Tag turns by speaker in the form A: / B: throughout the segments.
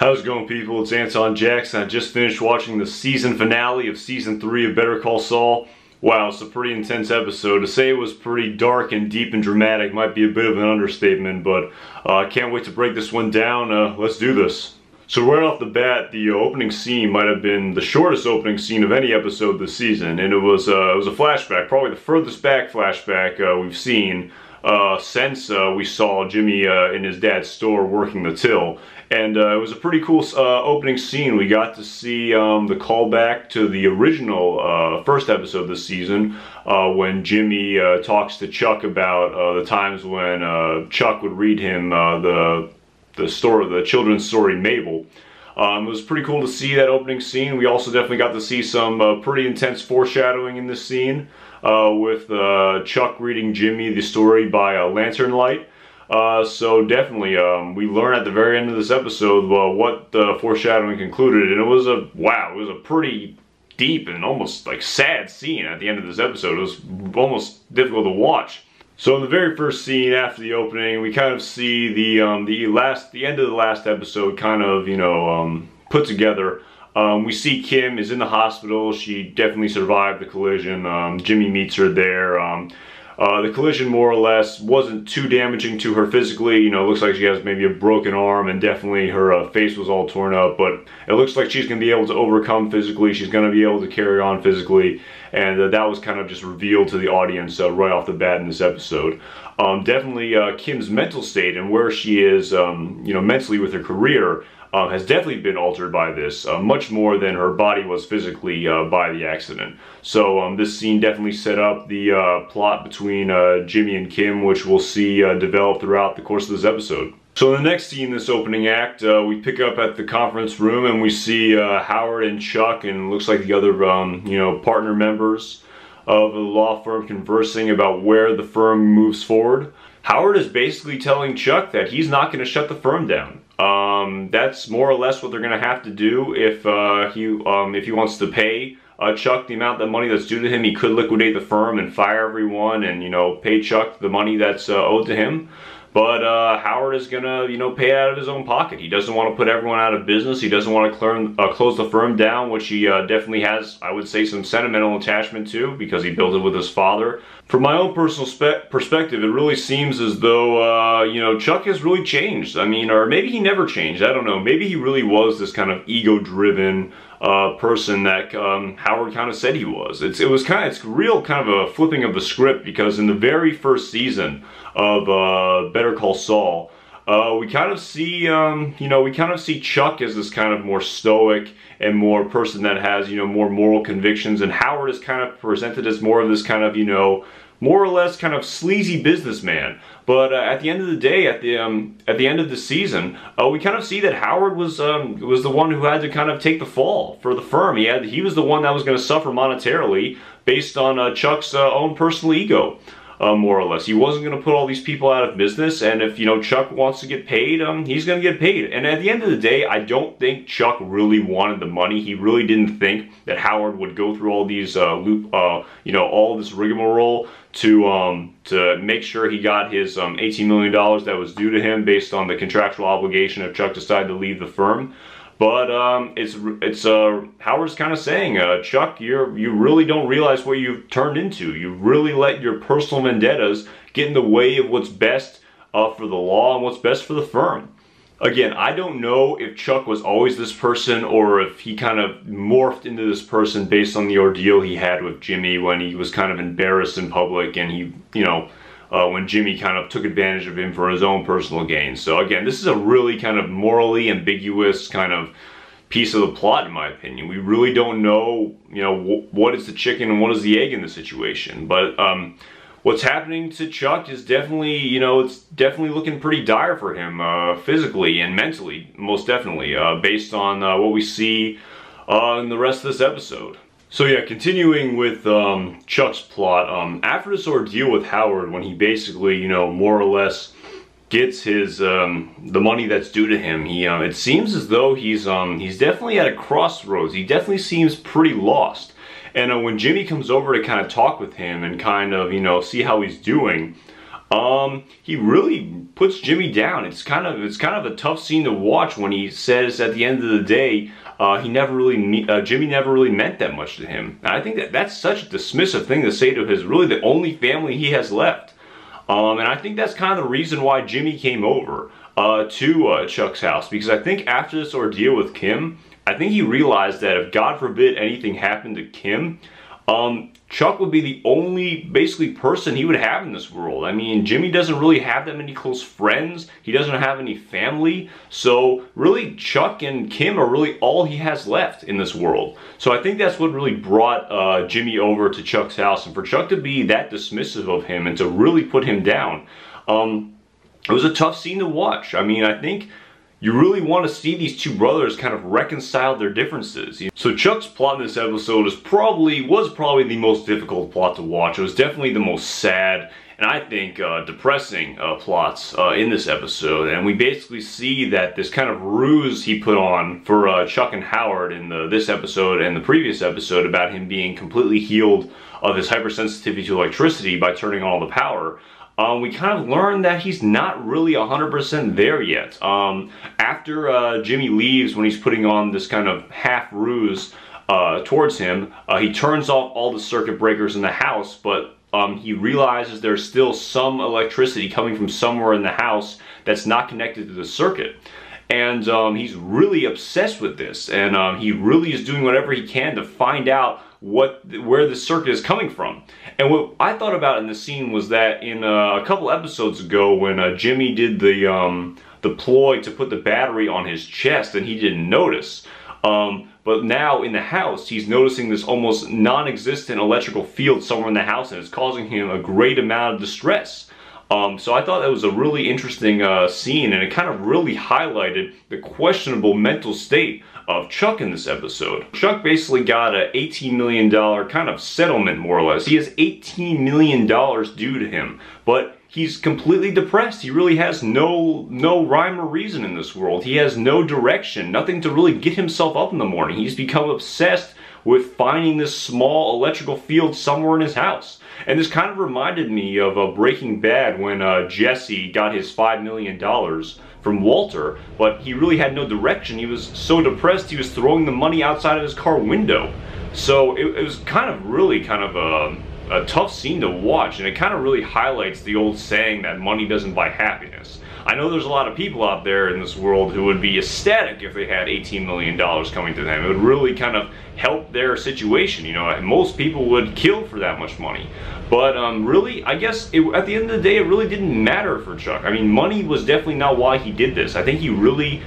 A: How's it going, people? It's Anton Jackson. I just finished watching the season finale of Season 3 of Better Call Saul. Wow, it's a pretty intense episode. To say it was pretty dark and deep and dramatic might be a bit of an understatement, but I can't wait to break this one down. Let's do this. So right off the bat, the opening scene might have been the shortest opening scene of any episode this season, and it was a flashback, probably the furthest back flashback we've seen since we saw Jimmy in his dad's store working the till. And it was a pretty cool opening scene. We got to see the callback to the original first episode this season when Jimmy talks to Chuck about the times when Chuck would read him the children's story Mabel. It was pretty cool to see that opening scene. We also definitely got to see some pretty intense foreshadowing in this scene with Chuck reading Jimmy the story by lantern light. So definitely, we learn at the very end of this episode what the foreshadowing concluded, and it was a pretty deep and almost like sad scene at the end of this episode. It was almost difficult to watch. So in the very first scene after the opening, we kind of see the end of the last episode kind of, put together. We see Kim is in the hospital. She definitely survived the collision. Jimmy meets her there. The collision more or less wasn't too damaging to her physically. It looks like she has maybe a broken arm, and definitely her face was all torn up, but it looks like she's going to be able to overcome physically. She's going to be able to carry on physically, and that was kind of just revealed to the audience right off the bat in this episode. Definitely Kim's mental state and where she is mentally with her career has definitely been altered by this, much more than her body was physically by the accident. So this scene definitely set up the plot between Jimmy and Kim, which we'll see develop throughout the course of this episode. So in the next scene, this opening act, we pick up at the conference room and we see Howard and Chuck and looks like the other partner members of the law firm conversing about where the firm moves forward. Howard is basically telling Chuck that he's not going to shut the firm down. That's more or less what they're going to have to do if he wants to pay Chuck the amount of money that's due to him. He could liquidate the firm and fire everyone and pay Chuck the money that's owed to him. But Howard is gonna pay it out of his own pocket. He doesn't want to put everyone out of business. He doesn't want to close the firm down, which he definitely has, I would say, some sentimental attachment to because he built it with his father. From my own personal perspective, it really seems as though Chuck has really changed. I mean, or maybe he never changed. I don't know. Maybe he really was this kind of ego-driven person that Howard kind of said he was. It's real kind of a flipping of the script, because in the very first season of Better Call Saul, we kind of see Chuck as this kind of more stoic and more person that has more moral convictions, and Howard is kind of presented as more of this kind of more or less kind of sleazy businessman. But at the end of the day, at the end of the season, we kind of see that Howard was the one who had to kind of take the fall for the firm. He was the one that was going to suffer monetarily based on Chuck's own personal ego. More or less. He wasn't going to put all these people out of business, and if Chuck wants to get paid, he's going to get paid. And at the end of the day, I don't think Chuck really wanted the money. He really didn't think that Howard would go through all these all this rigmarole to make sure he got his $18 million that was due to him based on the contractual obligation if Chuck decided to leave the firm. But it's Howard's kind of saying, Chuck, you really don't realize what you've turned into. You really let your personal vendettas get in the way of what's best for the law and what's best for the firm. Again, I don't know if Chuck was always this person or if he kind of morphed into this person based on the ordeal he had with Jimmy when he was kind of embarrassed in public and he, when Jimmy kind of took advantage of him for his own personal gain. So again, this is a really kind of morally ambiguous kind of piece of the plot, in my opinion. We really don't know, what is the chicken and what is the egg in the situation. But what's happening to Chuck is definitely, it's definitely looking pretty dire for him physically and mentally, most definitely, based on what we see in the rest of this episode. So yeah, continuing with Chuck's plot, after this ordeal with Howard, when he basically, more or less gets his the money that's due to him, it seems as though he's definitely at a crossroads. He definitely seems pretty lost. And when Jimmy comes over to kind of talk with him and kind of, see how he's doing, He really puts Jimmy down. It's kind of a tough scene to watch when he says at the end of the day, Jimmy never really meant that much to him. And I think that's such a dismissive thing to say to his really the only family he has left. And I think that's kind of the reason why Jimmy came over to Chuck's house, because I think after this ordeal with Kim, I think he realized that if God forbid anything happened to Kim, Chuck would be the only basically person he would have in this world. I mean, Jimmy doesn't really have that many close friends. He doesn't have any family. So really, Chuck and Kim are really all he has left in this world. So I think that's what really brought Jimmy over to Chuck's house. And for Chuck to be that dismissive of him and to really put him down, it was a tough scene to watch. I mean, I think you really want to see these two brothers kind of reconcile their differences. So Chuck's plot in this episode was probably the most difficult plot to watch. It was definitely the most sad and I think depressing plots in this episode. And we basically see that this kind of ruse he put on for Chuck and Howard in this episode and the previous episode about him being completely healed of his hypersensitivity to electricity by turning on all the power. We kind of learned that he's not really 100% there yet. After Jimmy leaves, when he's putting on this kind of half ruse towards him, he turns off all the circuit breakers in the house, but he realizes there's still some electricity coming from somewhere in the house that's not connected to the circuit. And he's really obsessed with this, and he really is doing whatever he can to find out where the circuit is coming from. And what I thought about in the scene was that in a couple episodes ago, when Jimmy did the ploy to put the battery on his chest, and he didn't notice. But now in the house, he's noticing this almost non-existent electrical field somewhere in the house, and it's causing him a great amount of distress. So I thought that was a really interesting scene, and it kind of really highlighted the questionable mental state of Chuck in this episode. Chuck basically got a $18 million kind of settlement, more or less. He has $18 million due to him, but he's completely depressed. He really has no rhyme or reason in this world. He has no direction, nothing to really get himself up in the morning. He's become obsessed with finding this small electrical field somewhere in his house. And this kind of reminded me of Breaking Bad when Jesse got his $5 million from Walter, but he really had no direction. He was so depressed he was throwing the money outside of his car window. So it was kind of a tough scene to watch, and it kind of really highlights the old saying that money doesn't buy happiness. I know there's a lot of people out there in this world who would be ecstatic if they had $18 million coming to them. It would really kind of help their situation. You know, most people would kill for that much money. But really, I guess at the end of the day, it really didn't matter for Chuck. I mean, money was definitely not why he did this. I think he really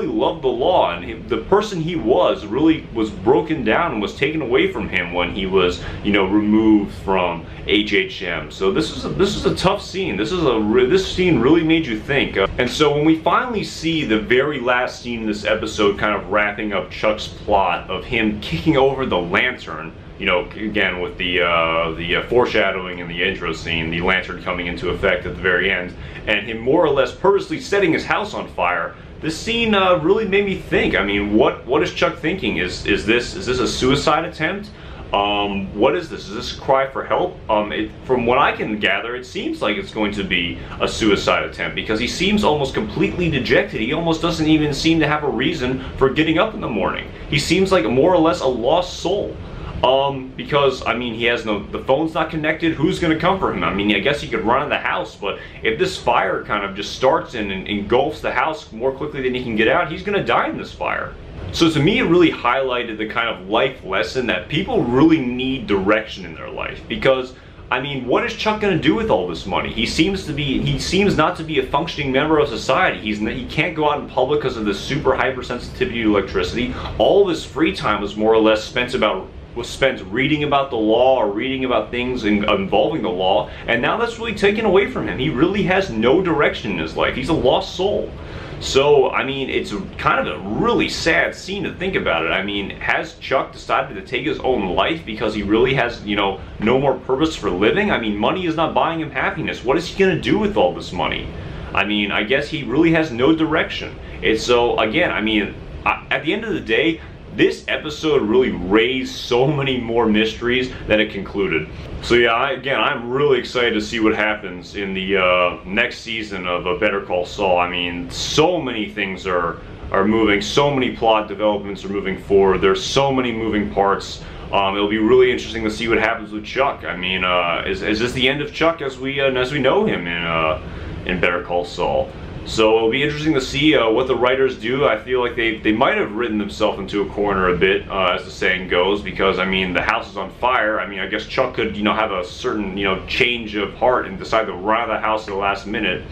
A: loved the law, and the person he was really was broken down and was taken away from him when he was, you know, removed from HHM. So this is a tough scene. This scene really made you think. And so when we finally see the very last scene in this episode, kind of wrapping up Chuck's plot of him kicking over the lantern, you know, again with the foreshadowing in the intro scene, the lantern coming into effect at the very end, and him more or less purposely setting his house on fire. This scene really made me think. I mean, what is Chuck thinking? Is this a suicide attempt? What is this? Is this a cry for help? From what I can gather, it seems like it's going to be a suicide attempt, because he seems almost completely dejected. He almost doesn't even seem to have a reason for getting up in the morning. He seems like more or less a lost soul. Because, I mean, he has the phone's not connected. Who's going to come for him? I mean, I guess he could run in the house, but if this fire kind of just starts and engulfs the house more quickly than he can get out, he's going to die in this fire. So to me, it really highlighted the kind of life lesson that people really need direction in their life. Because, I mean, what is Chuck going to do with all this money? He seems not to be a functioning member of society. He can't go out in public because of this super hypersensitivity to electricity. All of his free time was more or less spent reading about the law or reading about things involving the law, and now that's really taken away from him. He really has no direction in his life. He's a lost soul. So, I mean, it's kind of a really sad scene to think about it. I mean, has Chuck decided to take his own life because he really has, you know, no more purpose for living? I mean, money is not buying him happiness. What is he going to do with all this money? I mean, I guess he really has no direction. So, again, I mean, at the end of the day, this episode really raised so many more mysteries than it concluded. So yeah, I'm really excited to see what happens in the next season of Better Call Saul. I mean, so many things are moving, so many plot developments are moving forward. There's so many moving parts. It'll be really interesting to see what happens with Chuck. I mean, is this the end of Chuck as we know him in Better Call Saul? So it'll be interesting to see what the writers do. I feel like they might have written themselves into a corner a bit, as the saying goes, because I mean the house is on fire. I mean, I guess Chuck could have a certain change of heart and decide to run out of the house at the last minute.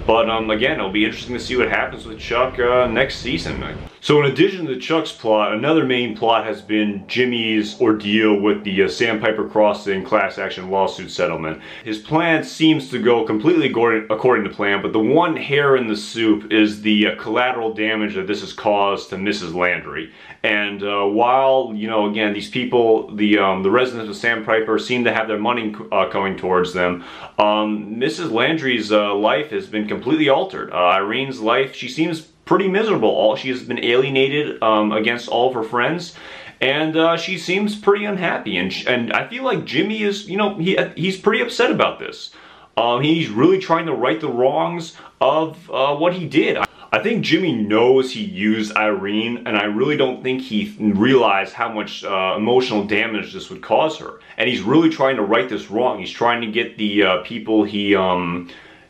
A: But again, it'll be interesting to see what happens with Chuck next season. So in addition to Chuck's plot, another main plot has been Jimmy's ordeal with the Sandpiper Crossing class action lawsuit settlement. His plan seems to go completely according to plan, but the one hair in the soup is the collateral damage that this has caused to Mrs. Landry. And while, again, these people, the residents of Sandpiper seem to have their money coming towards them, Mrs. Landry's life has been completely altered. Irene's life, she seems pretty miserable. She has been alienated against all of her friends, and she seems pretty unhappy. And I feel like Jimmy is, he's pretty upset about this. He's really trying to right the wrongs of what he did. I think Jimmy knows he used Irene, and I really don't think he realized how much emotional damage this would cause her. And he's really trying to right this wrong. He's trying to get the people he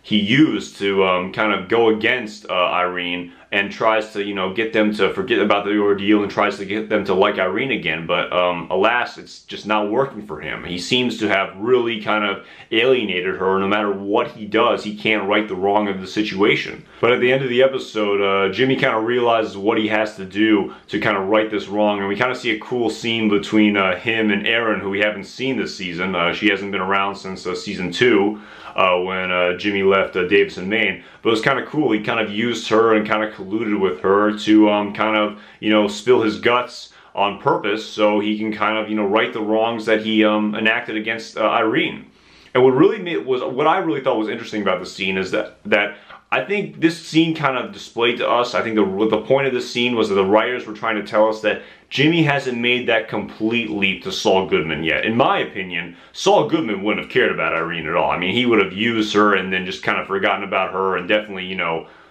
A: used to kind of go against Irene, and tries to get them to forget about the ordeal and tries to get them to like Irene again. But alas, it's just not working for him. He seems to have really kind of alienated her. No matter what he does, he can't right the wrong of the situation. But at the end of the episode, Jimmy kind of realizes what he has to do to kind of right this wrong, and we kind of see a cool scene between him and Erin, who we haven't seen this season. She hasn't been around since season 2. When Jimmy left Davison, Maine. But it was kind of cool. He kind of used her and kind of colluded with her to kind of, spill his guts on purpose so he can kind of, right the wrongs that he enacted against Irene. And what I really thought was interesting about the scene is that I think this scene kind of displayed to us, I think the point of this scene was that the writers were trying to tell us that Jimmy hasn't made that complete leap to Saul Goodman yet. In my opinion, Saul Goodman wouldn't have cared about Irene at all. I mean, he would have used her and then just kind of forgotten about her and definitely,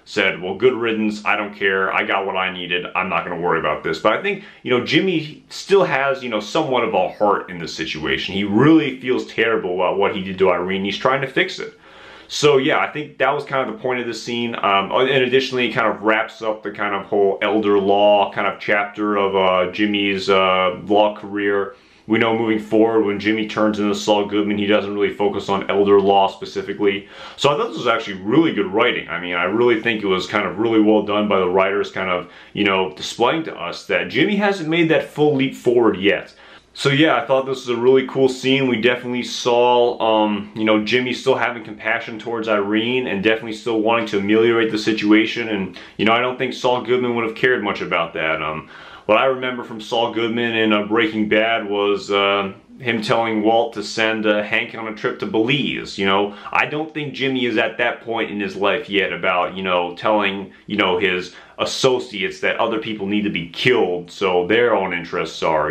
A: said, well, good riddance, I don't care, I got what I needed, I'm not going to worry about this. But I think, Jimmy still has, somewhat of a heart in this situation. He really feels terrible about what he did to Irene. He's trying to fix it. So yeah, I think that was kind of the point of the scene. And additionally, it kind of wraps up the kind of whole elder law kind of chapter of Jimmy's law career. We know moving forward, when Jimmy turns into Saul Goodman, he doesn't really focus on elder law specifically. So I thought this was actually really good writing. I mean, I really think it was kind of really well done by the writers, kind of, displaying to us that Jimmy hasn't made that full leap forward yet. So yeah, I thought this was a really cool scene. We definitely saw, Jimmy still having compassion towards Irene and definitely still wanting to ameliorate the situation. And, I don't think Saul Goodman would have cared much about that. What I remember from Saul Goodman in Breaking Bad was him telling Walt to send Hank on a trip to Belize. I don't think Jimmy is at that point in his life yet about, telling, his associates that other people need to be killed so their own interests are,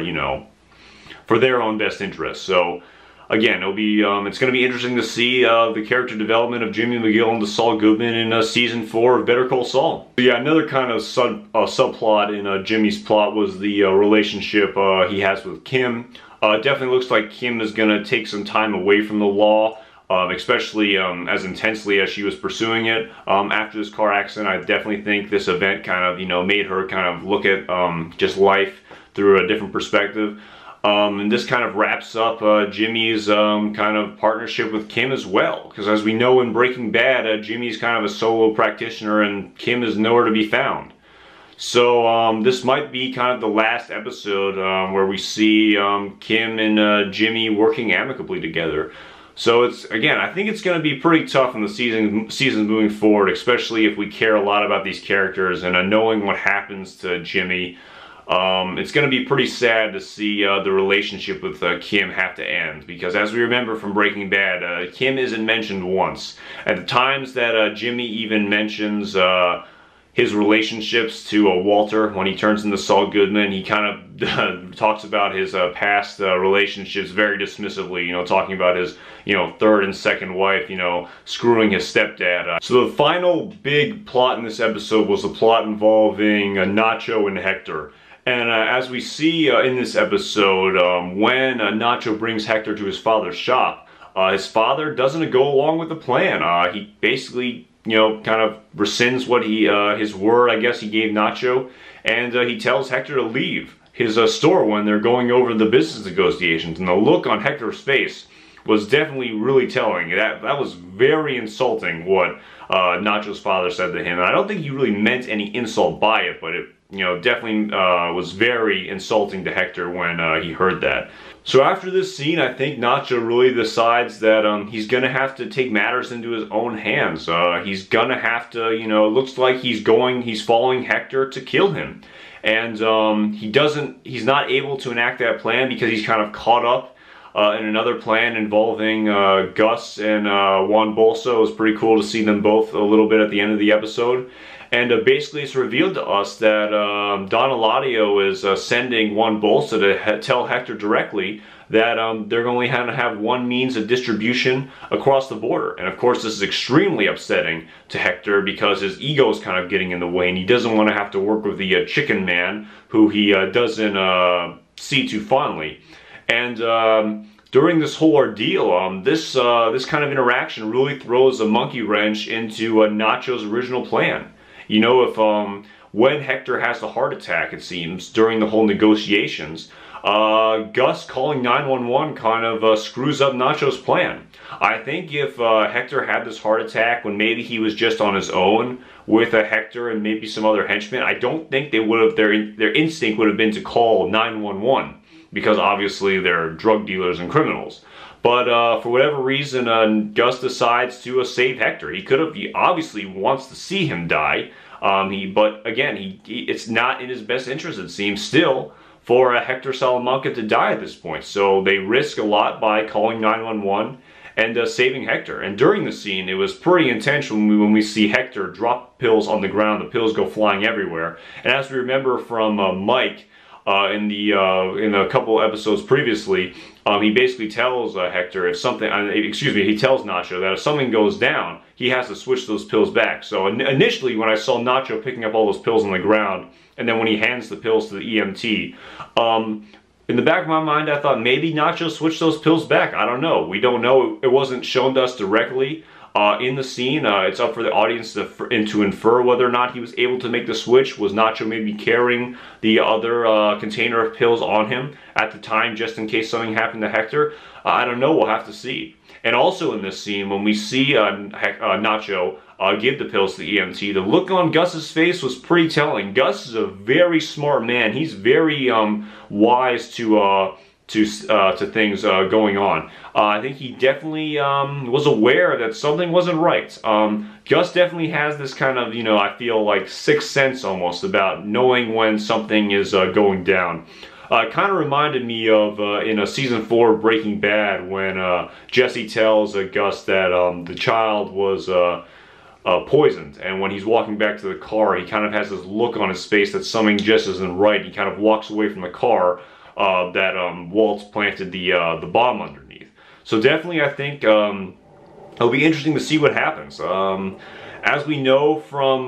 A: for their own best interests. So again, it's going to be interesting to see the character development of Jimmy McGill into Saul Goodman in season 4 of Better Call Saul. So yeah, another kind of subplot in Jimmy's plot was the relationship he has with Kim. Definitely looks like Kim is going to take some time away from the law, especially as intensely as she was pursuing it. After this car accident, I definitely think this event kind of, made her kind of look at just life through a different perspective. And this kind of wraps up Jimmy's kind of partnership with Kim as well. Because as we know in Breaking Bad, Jimmy's kind of a solo practitioner and Kim is nowhere to be found. So this might be kind of the last episode where we see Kim and Jimmy working amicably together. So again, I think it's going to be pretty tough in the seasons moving forward, especially if we care a lot about these characters and knowing what happens to Jimmy. It's going to be pretty sad to see the relationship with Kim have to end, because as we remember from Breaking Bad, Kim isn't mentioned once. At the times that Jimmy even mentions his relationships to Walter when he turns into Saul Goodman. He kind of talks about his past relationships very dismissively, talking about his, third and second wife, screwing his stepdad. So the final big plot in this episode was the plot involving Nacho and Hector. And as we see in this episode, when Nacho brings Hector to his father's shop, his father doesn't go along with the plan. He basically kind of rescinds what his word, I guess, he gave Nacho, and he tells Hector to leave his store when they're going over the business negotiations. And the look on Hector's face was definitely really telling. That was very insulting what Nacho's father said to him. And I don't think he really meant any insult by it, but it definitely was very insulting to Hector when he heard that. So after this scene, I think Nacho really decides that he's gonna have to take matters into his own hands. He's gonna have to, it looks like he's following Hector to kill him. And he's not able to enact that plan because he's kind of caught up in another plan involving Gus and Juan Bolsa. It was pretty cool to see them both a little bit at the end of the episode. And basically it's revealed to us that Don Eladio is sending Juan Bolsa to tell Hector directly that they're only going to have one means of distribution across the border. And of course this is extremely upsetting to Hector because his ego is kind of getting in the way and he doesn't want to have to work with the chicken man who he doesn't see too fondly. And during this whole ordeal, this kind of interaction really throws a monkey wrench into Nacho's original plan. When Hector has the heart attack, it seems, during the whole negotiations, Gus calling 911 kind of screws up Nacho's plan. I think if Hector had this heart attack when maybe he was just on his own with Hector and maybe some other henchmen, I don't think they would have, their instinct would have been to call 911 because obviously they're drug dealers and criminals. But for whatever reason, Gus decides to save Hector. He obviously wants to see him die. But again, it's not in his best interest, it seems, still, for Hector Salamanca to die at this point. So they risk a lot by calling 911 and saving Hector. And during the scene, it was pretty intense when we see Hector drop pills on the ground. The pills go flying everywhere. And as we remember from Mike, in a couple episodes previously, he basically tells Hector he tells Nacho that if something goes down, he has to switch those pills back. So initially when I saw Nacho picking up all those pills on the ground, and then when he hands the pills to the EMT, in the back of my mind I thought maybe Nacho switched those pills back. I don't know. We don't know. It wasn't shown to us directly in the scene. It's up for the audience to infer whether or not he was able to make the switch. Was Nacho maybe carrying the other container of pills on him at the time just in case something happened to Hector? I don't know. We'll have to see. And also in this scene, when we see Nacho give the pills to the EMT, the look on Gus's face was pretty telling. Gus is a very smart man. He's very wise to things going on. I think he definitely was aware that something wasn't right. Gus definitely has this kind of, I feel like sixth sense almost about knowing when something is going down. It kind of reminded me of in season 4 of Breaking Bad when Jesse tells Gus that the child was poisoned, and when he's walking back to the car, he kind of has this look on his face that something just isn't right. He kind of walks away from the car that Walt planted the bomb underneath. So definitely I think it'll be interesting to see what happens. As we know from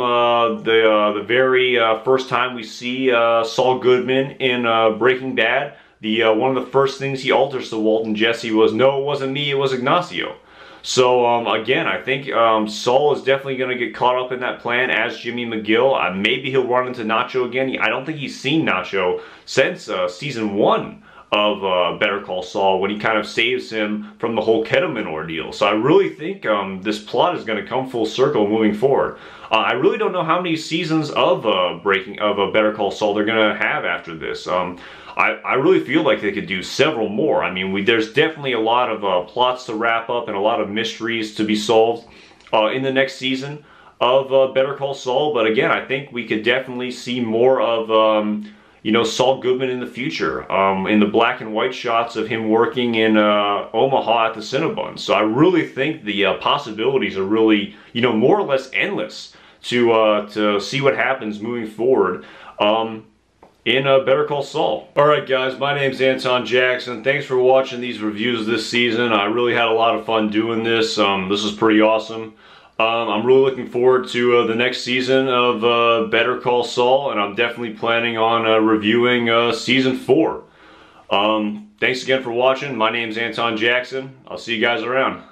A: the very first time we see Saul Goodman in Breaking Bad, one of the first things he alters to Walt and Jesse was, no, it wasn't me, it was Ignacio. So again, I think Saul is definitely going to get caught up in that plan as Jimmy McGill. Maybe he'll run into Nacho again. I don't think he's seen Nacho since season 1 of Better Call Saul, when he kind of saves him from the whole ketamine ordeal. So I really think this plot is going to come full circle moving forward. I really don't know how many seasons of Better Call Saul they're going to have after this. I really feel like they could do several more. I mean, there's definitely a lot of plots to wrap up and a lot of mysteries to be solved in the next season of Better Call Saul. But again, I think we could definitely see more of Saul Goodman in the future, in the black and white shots of him working in Omaha at the Cinnabon. So I really think the possibilities are really, more or less endless to see what happens moving forward in Better Call Saul. Alright guys, my name's Anton Jackson. Thanks for watching these reviews this season. I really had a lot of fun doing this. This is pretty awesome. I'm really looking forward to the next season of Better Call Saul, and I'm definitely planning on reviewing season 4. Thanks again for watching. My name's Anton Jackson. I'll see you guys around.